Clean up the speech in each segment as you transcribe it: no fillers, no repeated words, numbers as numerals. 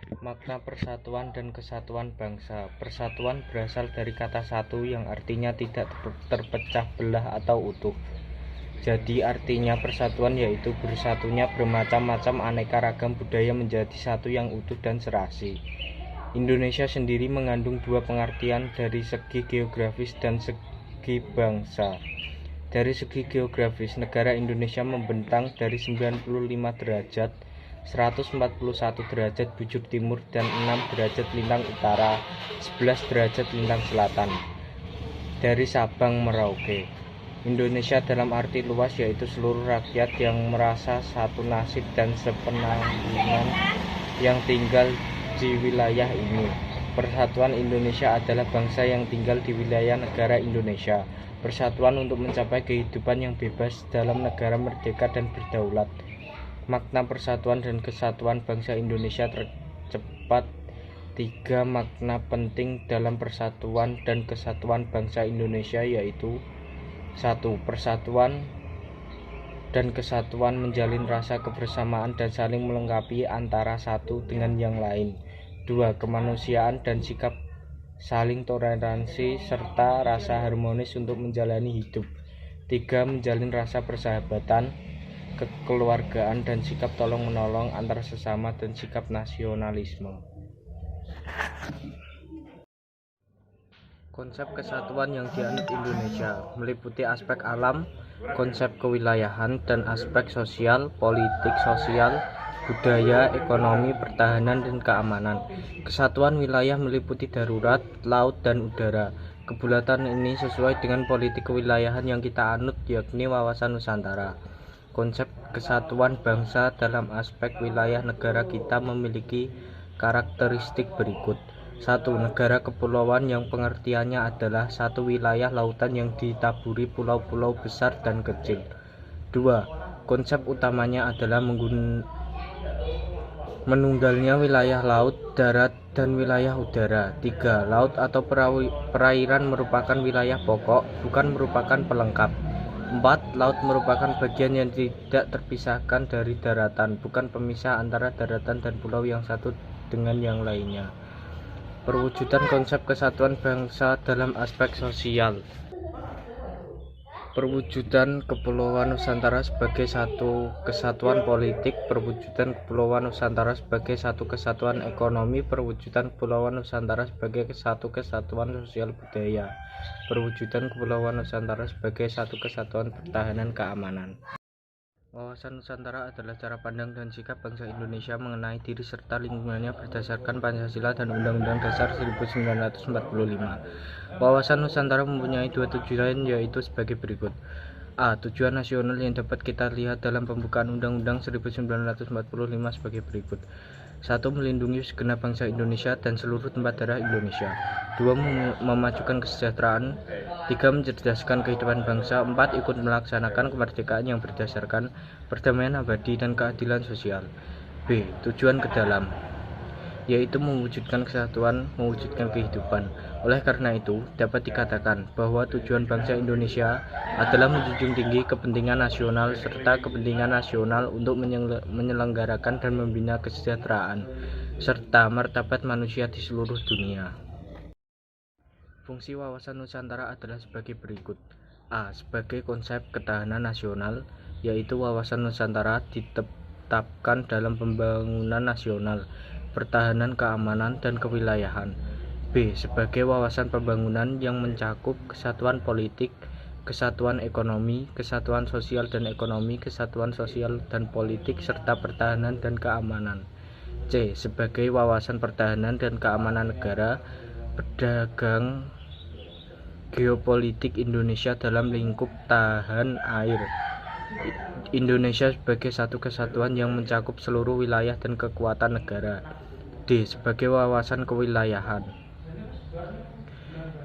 Makna persatuan dan kesatuan bangsa. Persatuan berasal dari kata satu yang artinya tidak terpecah belah atau utuh. Jadi artinya persatuan yaitu bersatunya bermacam-macam aneka ragam budaya menjadi satu yang utuh dan serasi. Indonesia sendiri mengandung dua pengertian dari segi geografis dan segi bangsa. Dari segi geografis, negara Indonesia membentang dari 95 derajat, 141 derajat bujur timur dan 6 derajat lintang utara, 11 derajat lintang selatan. Dari Sabang Merauke. Indonesia dalam arti luas yaitu seluruh rakyat yang merasa satu nasib dan sepenanggungan yang tinggal di wilayah ini. Persatuan Indonesia adalah bangsa yang tinggal di wilayah negara Indonesia. Persatuan untuk mencapai kehidupan yang bebas dalam negara merdeka dan berdaulat. Makna persatuan dan kesatuan bangsa Indonesia tercepat. 3 makna penting dalam persatuan dan kesatuan bangsa Indonesia yaitu 1. Persatuan dan kesatuan menjalin rasa kebersamaan dan saling melengkapi antara satu dengan yang lain. 2. Kemanusiaan dan sikap saling toleransi serta rasa harmonis untuk menjalani hidup. 3. Menjalin rasa persahabatan, kekeluargaan dan sikap tolong-menolong antar sesama dan sikap nasionalisme. Konsep kesatuan yang dianut Indonesia meliputi aspek alam, konsep kewilayahan, dan aspek sosial, politik, sosial, budaya, ekonomi, pertahanan, dan keamanan. Kesatuan wilayah meliputi darurat, laut, dan udara. Kebulatan ini sesuai dengan politik kewilayahan yang kita anut, yakni wawasan Nusantara. Konsep kesatuan bangsa dalam aspek wilayah negara kita memiliki karakteristik berikut. 1. Negara kepulauan yang pengertiannya adalah satu wilayah lautan yang ditaburi pulau-pulau besar dan kecil. 2. Konsep utamanya adalah menunggalnya wilayah laut, darat, dan wilayah udara. 3. Laut atau perairan merupakan wilayah pokok, bukan merupakan pelengkap. 4. Laut merupakan bagian yang tidak terpisahkan dari daratan, bukan pemisah antara daratan dan pulau yang satu dengan yang lainnya. Perwujudan konsep kesatuan bangsa dalam aspek sosial. Perwujudan Kepulauan Nusantara sebagai satu kesatuan politik, perwujudan Kepulauan Nusantara sebagai satu kesatuan ekonomi, perwujudan Kepulauan Nusantara sebagai satu kesatuan sosial budaya, perwujudan Kepulauan Nusantara sebagai satu kesatuan pertahanan keamanan. Wawasan Nusantara adalah cara pandang dan sikap bangsa Indonesia mengenai diri serta lingkungannya berdasarkan Pancasila dan Undang-Undang Dasar 1945. Wawasan Nusantara mempunyai 2 tujuan yaitu sebagai berikut. A. Tujuan nasional yang dapat kita lihat dalam pembukaan Undang-Undang 1945 sebagai berikut. 1. Melindungi segenap bangsa Indonesia dan seluruh tempat daerah Indonesia. 2. Memajukan kesejahteraan. 3. Mencerdaskan kehidupan bangsa. 4. Ikut melaksanakan kemerdekaan yang berdasarkan perdamaian abadi dan keadilan sosial. B. Tujuan ke dalam, yaitu mewujudkan kesatuan, mewujudkan kehidupan. Oleh karena itu, dapat dikatakan bahwa tujuan bangsa Indonesia adalah menjunjung tinggi kepentingan nasional serta kepentingan nasional untuk menyelenggarakan dan membina kesejahteraan serta martabat manusia di seluruh dunia. Fungsi wawasan Nusantara adalah sebagai berikut. A. Sebagai konsep ketahanan nasional, yaitu wawasan Nusantara ditetapkan dalam pembangunan nasional, pertahanan, keamanan, dan kewilayahan. B. Sebagai wawasan pembangunan yang mencakup kesatuan politik, kesatuan ekonomi, kesatuan sosial dan ekonomi, kesatuan sosial dan politik, serta pertahanan dan keamanan. C. Sebagai wawasan pertahanan dan keamanan negara, pedagang, geopolitik Indonesia dalam lingkup tahan air. Indonesia sebagai satu kesatuan yang mencakup seluruh wilayah dan kekuatan negara. D. Sebagai wawasan kewilayahan.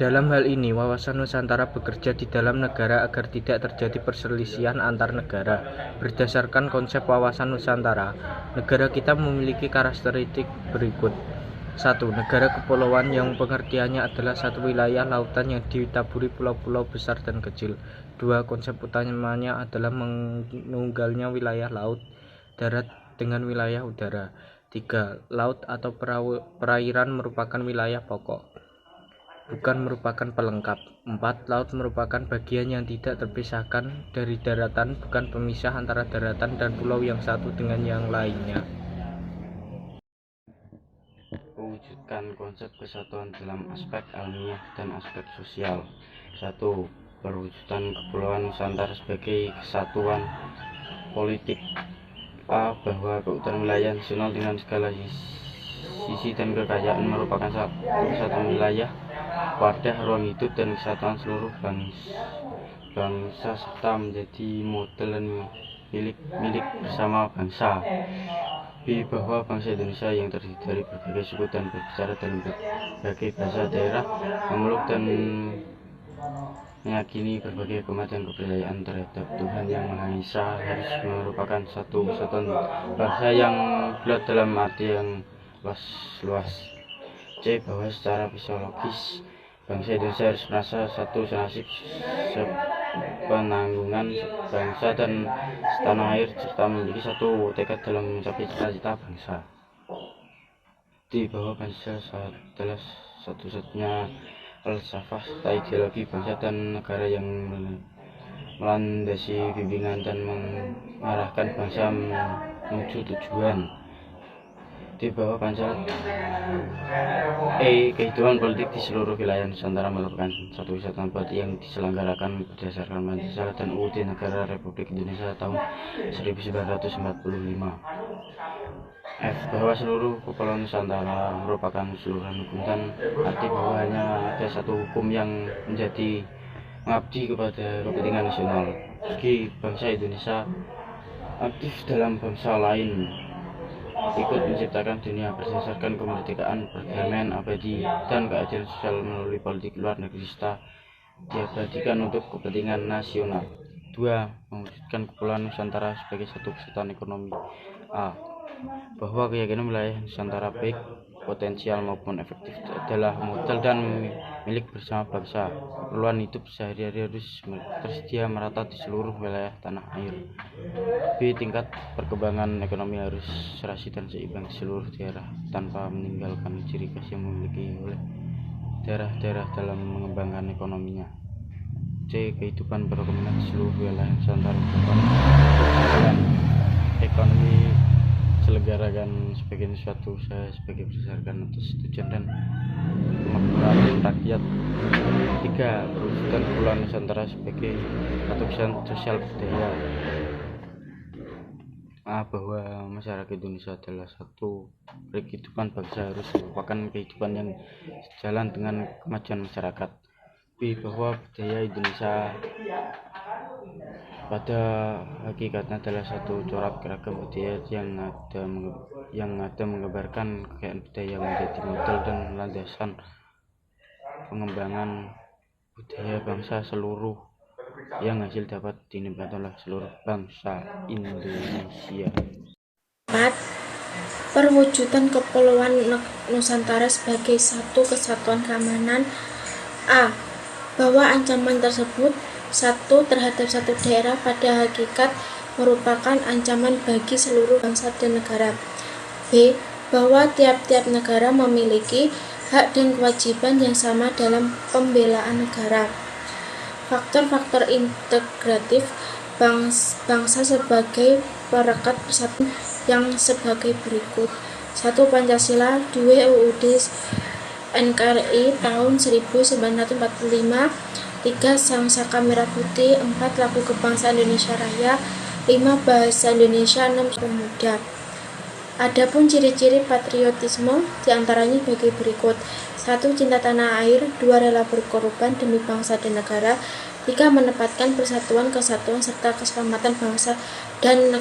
Dalam hal ini, wawasan Nusantara bekerja di dalam negara agar tidak terjadi perselisihan antar negara. Berdasarkan konsep wawasan Nusantara, negara kita memiliki karakteristik berikut. 1. Negara kepulauan yang pengertiannya adalah satu wilayah lautan yang ditaburi pulau-pulau besar dan kecil. 2. Konsep utamanya adalah menunggalnya wilayah laut, darat dengan wilayah udara. 3. Laut atau perairan merupakan wilayah pokok, bukan merupakan pelengkap. 4. Laut merupakan bagian yang tidak terpisahkan dari daratan, bukan pemisah antara daratan dan pulau yang satu dengan yang lainnya. Mewujudkan konsep kesatuan dalam aspek ilmiah dan aspek sosial. 1. Perwujudan Kepulauan Nusantara sebagai kesatuan politik. A. Bahwa keutuhan wilayah nasional dengan segala sisi dan kekayaan merupakan satu kesatuan wilayah, wadah, ruang hidup, dan kesatuan seluruh bangsa serta menjadi model dan milik bersama bangsa. B. Bahwa bangsa Indonesia yang terdiri dari berbagai suku dan berbicara dalam berbagai bahasa daerah, memeluk dan meyakini berbagai agama dan kepercayaan terhadap Tuhan Yang Maha Esa, harus merupakan satu kesatuan bangsa yang bulat dalam arti yang luas. C. Bahwa secara fisiologis bangsa Indonesia harus merasa satu senasib, sepenanggungan bangsa dan setanah air, serta memiliki satu tekad dalam mencapai cita-cita bangsa. D. Bahwa Pancasila adalah satu-satunya falsafah serta ideologi bangsa dan negara yang melandasi bimbingan dan mengarahkan bangsa menuju tujuan. D. Bahwa Pancasila kehidupan politik di seluruh wilayah Nusantara merupakan satu kesatuan politik yang diselenggarakan berdasarkan Pancasila dan UUD Negara Republik Indonesia tahun 1945. F. Bahwa seluruh Kepulauan Nusantara merupakan keseluruhan hukum dan arti bahwa hanya ada satu hukum yang menjadi mengabdi kepada kepentingan nasional. G. Bangsa Indonesia aktif dalam bangsa lain, ikut menciptakan dunia berdasarkan kemerdekaan, perdamaian abadi, dan keadilan sosial melalui politik luar negeri serta diabadikan untuk kepentingan nasional. 2. Mewujudkan Kepulauan Nusantara sebagai satu kesatuan ekonomi. A. Bahwa keyakinan wilayah Nusantara baik potensial maupun efektif adalah modal dan milik bersama bangsa. Keperluan hidup sehari-hari harus tersedia merata di seluruh wilayah tanah air. B. Tingkat perkembangan ekonomi harus serasi dan seimbang di seluruh daerah tanpa meninggalkan ciri khas yang dimiliki oleh daerah-daerah dalam mengembangkan ekonominya. C. Kehidupan perekonomian di seluruh wilayah Nusantara merupakan ekonomi diselenggarakan sebagai suatu usaha sebagai berdasarkan atas tujuan dan kemakmuran rakyat. 3. Perwujudan Kepulauan Nusantara sebagai satu kesatuan sosial budaya. A. Bahwa masyarakat Indonesia adalah satu kehidupan bangsa harus merupakan kehidupan yang sejalan dengan kemajuan masyarakat. B. Bahwa budaya Indonesia pada hakikatnya adalah satu corak keragam budaya yang ada menggambarkan kekayaan budaya menjadi model dan landasan pengembangan budaya bangsa seluruh yang hasil dapat dinikmati oleh seluruh bangsa Indonesia. 4. Perwujudan Kepulauan Nusantara sebagai satu kesatuan keamanan. A. Bahwa ancaman tersebut 1. Terhadap satu daerah pada hakikat merupakan ancaman bagi seluruh bangsa dan negara. B. Bahwa tiap-tiap negara memiliki hak dan kewajiban yang sama dalam pembelaan negara. Faktor-faktor integratif bangsa sebagai perekat persatuan yang sebagai berikut. 1. Pancasila. 2. UUD NKRI tahun 1945. 3. Sangsaka Merah Putih. 4. Lagu Kebangsaan Indonesia Raya. 5. Bahasa Indonesia. 6. Pemuda. Adapun ciri-ciri patriotisme diantaranya bagi berikut. 1. Cinta tanah air. 2. Rela berkorban demi bangsa dan negara. 3. Menempatkan persatuan, kesatuan, serta keselamatan bangsa dan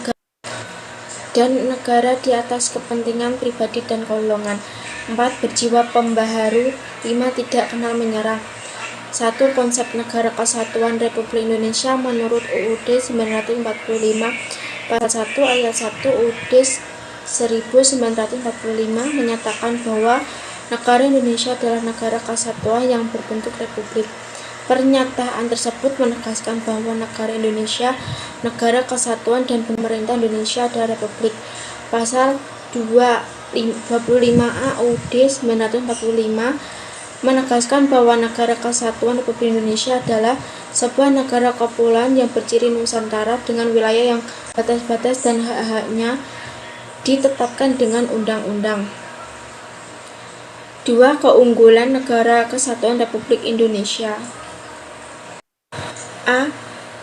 negara di atas kepentingan pribadi dan golongan. 4. Berjiwa pembaharu. 5. Tidak kenal menyerah. 1. Konsep Negara Kesatuan Republik Indonesia menurut UUD 1945 pasal 1 ayat 1 UUD 1945 menyatakan bahwa negara Indonesia adalah negara kesatuan yang berbentuk republik. Pernyataan tersebut menegaskan bahwa negara Indonesia, negara kesatuan dan pemerintah Indonesia adalah republik. Pasal 2 25A UUD 1945 menegaskan bahwa Negara Kesatuan Republik Indonesia adalah sebuah negara kepulauan yang berciri Nusantara dengan wilayah yang batas-batas dan hak-haknya ditetapkan dengan undang-undang. 2. Keunggulan Negara Kesatuan Republik Indonesia. A.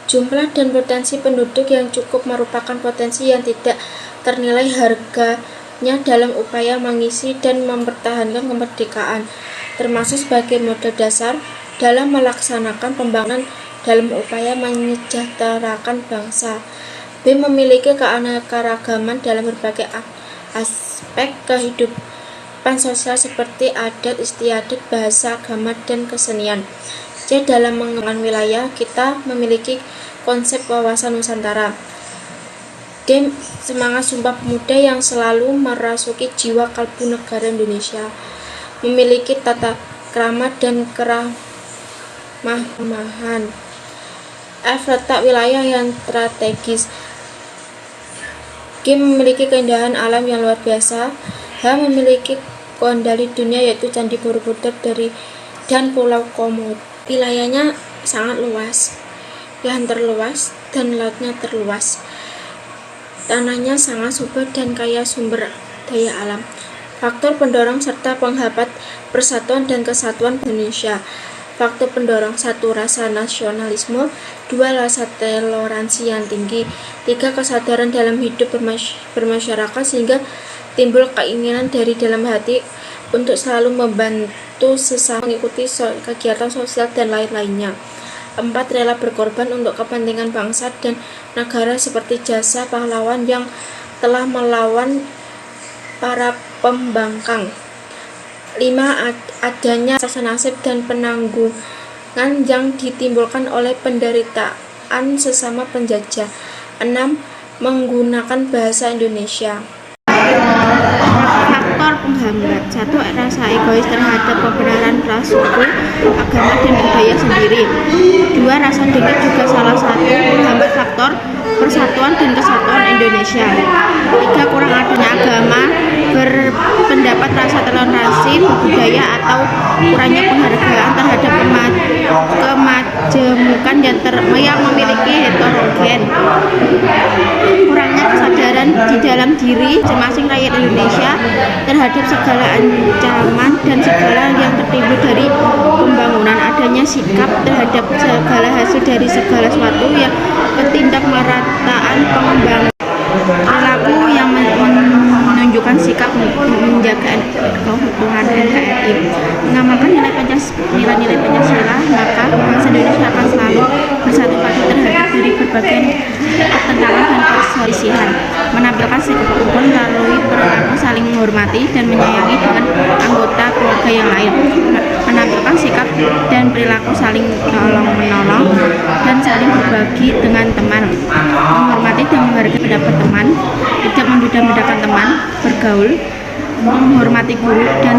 Jumlah dan potensi penduduk yang cukup merupakan potensi yang tidak ternilai harganya dalam upaya mengisi dan mempertahankan kemerdekaan, termasuk sebagai modal dasar dalam melaksanakan pembangunan dalam upaya menyejahterakan bangsa. B. Memiliki keanekaragaman dalam berbagai aspek kehidupan sosial seperti adat istiadat, bahasa, agama, dan kesenian. C. Dalam mengembangkan wilayah, kita memiliki konsep wawasan Nusantara. D. Semangat Sumpah Pemuda yang selalu merasuki jiwa kalbu negara Indonesia, memiliki tata krama dan keramah-tamahan. F. Letak wilayah yang strategis. G. Memiliki keindahan alam yang luar biasa. H. Memiliki kendali dunia yaitu Candi Borobudur dan Pulau Komodo. Wilayahnya sangat luas, lahan terluas dan lautnya terluas. Tanahnya sangat subur dan kaya sumber daya alam. Faktor pendorong serta penghambat persatuan dan kesatuan Indonesia. Faktor pendorong 1. Rasa nasionalisme. 2. Rasa toleransi yang tinggi. 3. Kesadaran dalam hidup bermasyarakat sehingga timbul keinginan dari dalam hati untuk selalu membantu sesama, mengikuti kegiatan sosial dan lain-lainnya. 4. Rela berkorban untuk kepentingan bangsa dan negara seperti jasa pahlawan yang telah melawan para pembangkang. 5. Adanya rasa nasib dan penanggungan yang ditimbulkan oleh penderitaan sesama penjajah. 6. Menggunakan bahasa Indonesia. Faktor penghambat. 1. Rasa egois terhadap kebenaran ras, suku, agama, dan budaya sendiri. 2. Rasa dengki juga salah satu penghambat faktor persatuan dan kesatuan Indonesia. 3. Kurang adanya agama, berpendapat, rasa toleransi budaya atau kurangnya penghargaan terhadap kemajemukan yang memiliki heterogen. Kurangnya kesadaran di dalam diri masing-masing rakyat Indonesia terhadap segala ancaman dan segala yang tertimbul dari pembangunan. Adanya sikap terhadap segala hasil dari segala sesuatu yang bertindak merataan pengembangan. Perilaku yang menunjukkan sikap menjaga keutuhan NKRI, mengamalkan nilai-nilai Pancasila, maka bangsa Indonesia akan selalu bersatu padu terhadap dari berbagai pertentangan dan perselisihan, menampilkan sikap rukun melalui perilaku saling menghormati dan menyayangi dengan anggota keluarga yang lain, menampilkan sikap dan perilaku saling tolong-menolong dan saling berbagi dengan teman, menghormati dan menghargai pendapat teman, tidak menduda-dudakan teman, bergaul, menghormati guru dan